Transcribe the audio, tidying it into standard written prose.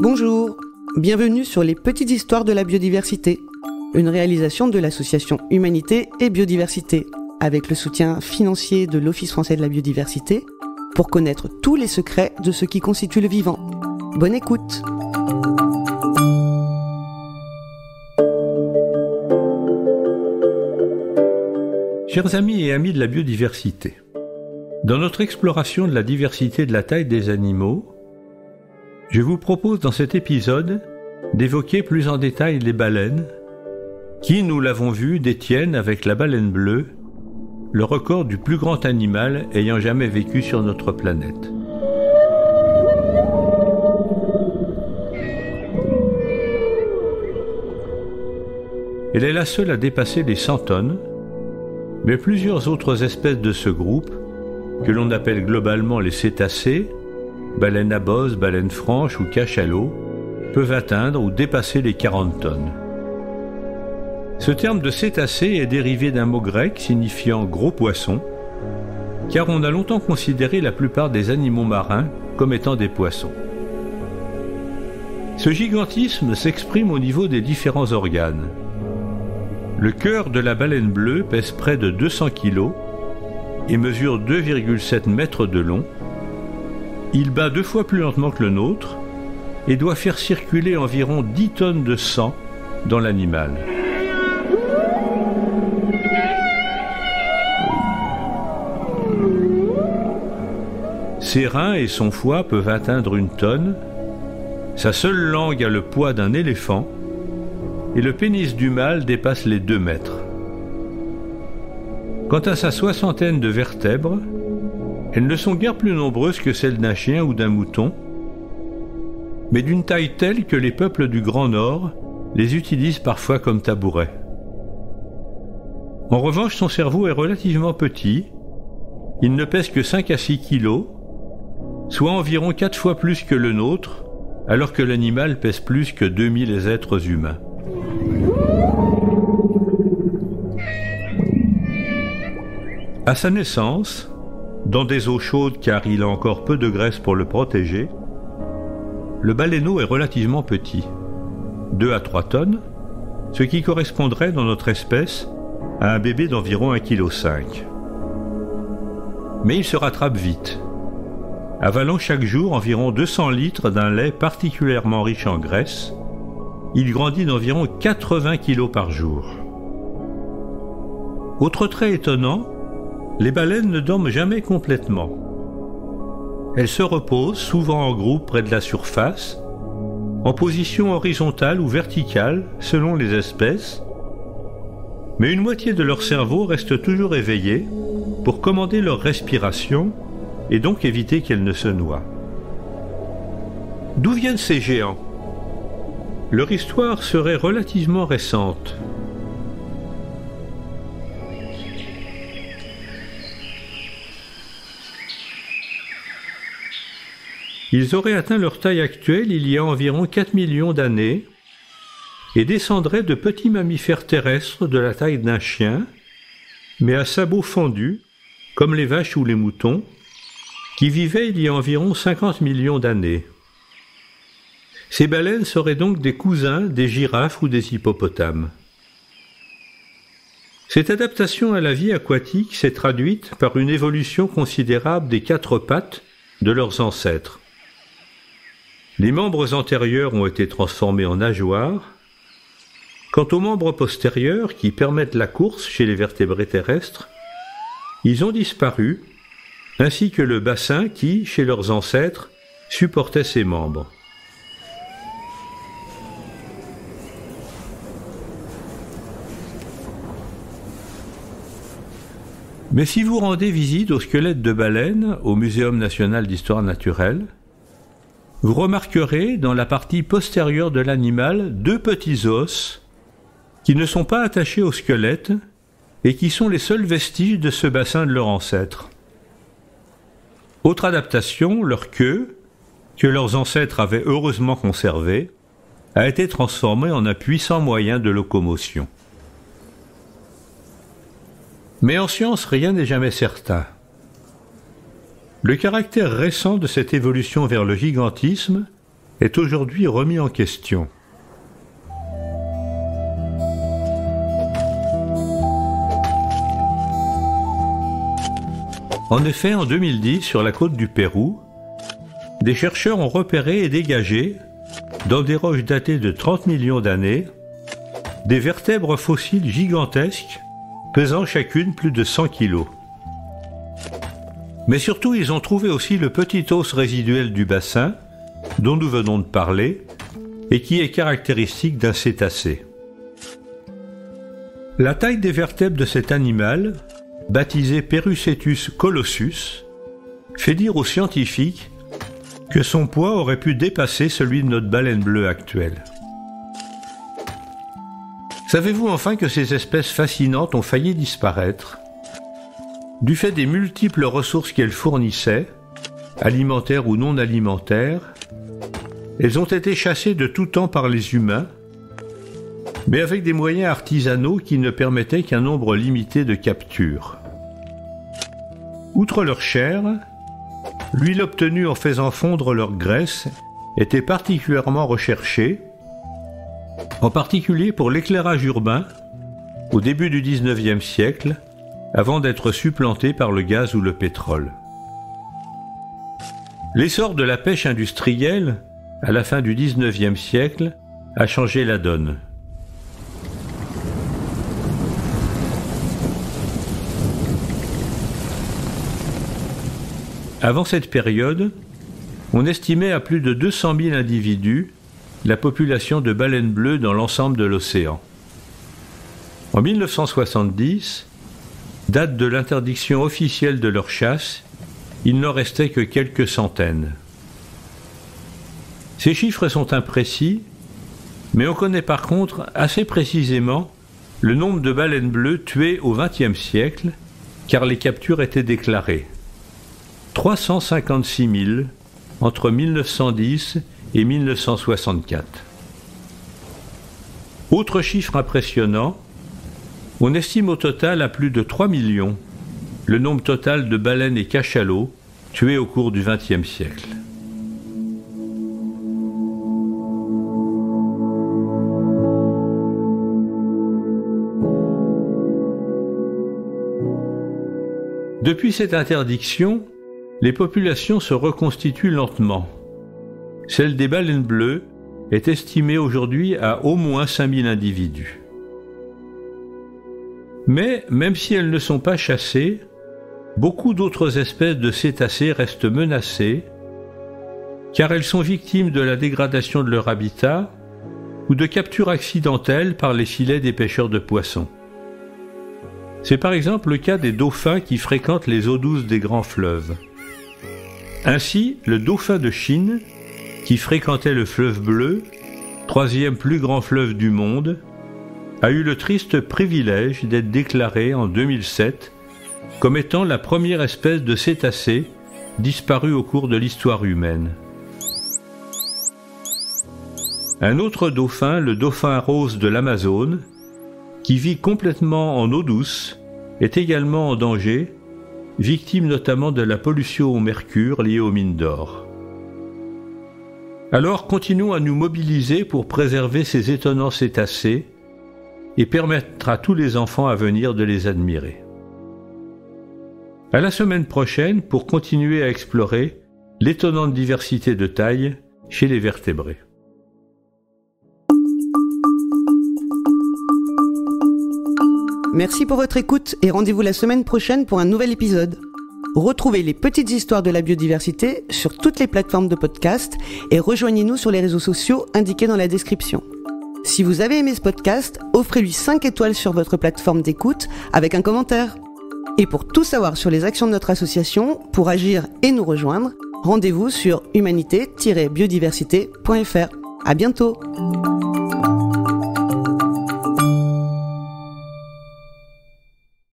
Bonjour, bienvenue sur les petites histoires de la biodiversité, une réalisation de l'association Humanité et Biodiversité, avec le soutien financier de l'Office français de la biodiversité, pour connaître tous les secrets de ce qui constitue le vivant. Bonne écoute! Chers amis et amis de la biodiversité, dans notre exploration de la diversité de la taille des animaux, je vous propose dans cet épisode d'évoquer plus en détail les baleines, qui, nous l'avons vu, détiennent avec la baleine bleue le record du plus grand animal ayant jamais vécu sur notre planète. Elle est la seule à dépasser les 100 tonnes, mais plusieurs autres espèces de ce groupe, que l'on appelle globalement les cétacés, baleines à bosse, baleines franches ou cachalots, peuvent atteindre ou dépasser les 40 tonnes. Ce terme de cétacé est dérivé d'un mot grec signifiant gros poisson, car on a longtemps considéré la plupart des animaux marins comme étant des poissons. Ce gigantisme s'exprime au niveau des différents organes. Le cœur de la baleine bleue pèse près de 200 kg et mesure 2,7 mètres de long. Il bat 2 fois plus lentement que le nôtre et doit faire circuler environ 10 tonnes de sang dans l'animal. Ses reins et son foie peuvent atteindre 1 tonne, sa seule langue a le poids d'un éléphant, et le pénis du mâle dépasse les 2 mètres. Quant à sa soixantaine de vertèbres, elles ne sont guère plus nombreuses que celles d'un chien ou d'un mouton, mais d'une taille telle que les peuples du Grand Nord les utilisent parfois comme tabourets. En revanche, son cerveau est relativement petit, il ne pèse que 5 à 6 kilos, soit environ 4 fois plus que le nôtre, alors que l'animal pèse plus que 2000 êtres humains. À sa naissance, dans des eaux chaudes car il a encore peu de graisse pour le protéger, le baleineau est relativement petit, 2 à 3 tonnes, ce qui correspondrait dans notre espèce à un bébé d'environ 1,5 kg. Mais il se rattrape vite, avalant chaque jour environ 200 litres d'un lait particulièrement riche en graisse. Il grandit d'environ 80 kg par jour. Autre trait étonnant, les baleines ne dorment jamais complètement. Elles se reposent, souvent en groupe près de la surface, en position horizontale ou verticale selon les espèces, mais une moitié de leur cerveau reste toujours éveillée pour commander leur respiration et donc éviter qu'elles ne se noient. D'où viennent ces géants ? Leur histoire serait relativement récente. Ils auraient atteint leur taille actuelle il y a environ 4 millions d'années et descendraient de petits mammifères terrestres de la taille d'un chien, mais à sabots fendus, comme les vaches ou les moutons, qui vivaient il y a environ 50 millions d'années. Ces baleines seraient donc des cousins des girafes ou des hippopotames. Cette adaptation à la vie aquatique s'est traduite par une évolution considérable des 4 pattes de leurs ancêtres. Les membres antérieurs ont été transformés en nageoires. Quant aux membres postérieurs, qui permettent la course chez les vertébrés terrestres, ils ont disparu, ainsi que le bassin qui, chez leurs ancêtres, supportait ces membres. Mais si vous rendez visite au squelette de baleine au Muséum national d'histoire naturelle, vous remarquerez dans la partie postérieure de l'animal 2 petits os qui ne sont pas attachés au squelette et qui sont les seuls vestiges de ce bassin de leur ancêtre. Autre adaptation, leur queue, que leurs ancêtres avaient heureusement conservée, a été transformée en un puissant moyen de locomotion. Mais en science, rien n'est jamais certain. Le caractère récent de cette évolution vers le gigantisme est aujourd'hui remis en question. En effet, en 2010, sur la côte du Pérou, des chercheurs ont repéré et dégagé, dans des roches datées de 30 millions d'années, des vertèbres fossiles gigantesques, pesant chacune plus de 100 kilos. Mais surtout, ils ont trouvé aussi le petit os résiduel du bassin, dont nous venons de parler, et qui est caractéristique d'un cétacé. La taille des vertèbres de cet animal, baptisé Perucetus colossus, fait dire aux scientifiques que son poids aurait pu dépasser celui de notre baleine bleue actuelle. Savez-vous enfin que ces espèces fascinantes ont failli disparaître du fait des multiples ressources qu'elles fournissaient, alimentaires ou non alimentaires? Elles ont été chassées de tout temps par les humains, mais avec des moyens artisanaux qui ne permettaient qu'un nombre limité de captures. Outre leur chair, l'huile obtenue en faisant fondre leur graisse était particulièrement recherchée, en particulier pour l'éclairage urbain, au début du XIXe siècle, avant d'être supplanté par le gaz ou le pétrole. L'essor de la pêche industrielle, à la fin du XIXe siècle, a changé la donne. Avant cette période, on estimait à plus de 200 000 individus la population de baleines bleues dans l'ensemble de l'océan. En 1970, date de l'interdiction officielle de leur chasse, il n'en restait que quelques centaines. Ces chiffres sont imprécis, mais on connaît par contre assez précisément le nombre de baleines bleues tuées au XXe siècle, car les captures étaient déclarées. 356 000 entre 1910 et 1964. Autre chiffre impressionnant, on estime au total à plus de 3 millions le nombre total de baleines et cachalots tués au cours du XXe siècle. Depuis cette interdiction, les populations se reconstituent lentement. Celle des baleines bleues est estimée aujourd'hui à au moins 5000 individus. Mais, même si elles ne sont pas chassées, beaucoup d'autres espèces de cétacés restent menacées, car elles sont victimes de la dégradation de leur habitat ou de captures accidentelles par les filets des pêcheurs de poissons. C'est par exemple le cas des dauphins qui fréquentent les eaux douces des grands fleuves. Ainsi, le dauphin de Chine, qui fréquentait le fleuve Bleu, troisième plus grand fleuve du monde, a eu le triste privilège d'être déclaré en 2007 comme étant la première espèce de cétacé disparue au cours de l'histoire humaine. Un autre dauphin, le dauphin rose de l'Amazone, qui vit complètement en eau douce, est également en danger, victime notamment de la pollution au mercure liée aux mines d'or. Alors continuons à nous mobiliser pour préserver ces étonnants cétacés et permettre à tous les enfants à venir de les admirer. À la semaine prochaine pour continuer à explorer l'étonnante diversité de taille chez les vertébrés. Merci pour votre écoute et rendez-vous la semaine prochaine pour un nouvel épisode. Retrouvez les petites histoires de la biodiversité sur toutes les plateformes de podcast et rejoignez-nous sur les réseaux sociaux indiqués dans la description. Si vous avez aimé ce podcast, offrez-lui 5 étoiles sur votre plateforme d'écoute avec un commentaire. Et pour tout savoir sur les actions de notre association, pour agir et nous rejoindre, rendez-vous sur humanité-biodiversité.fr. À bientôt!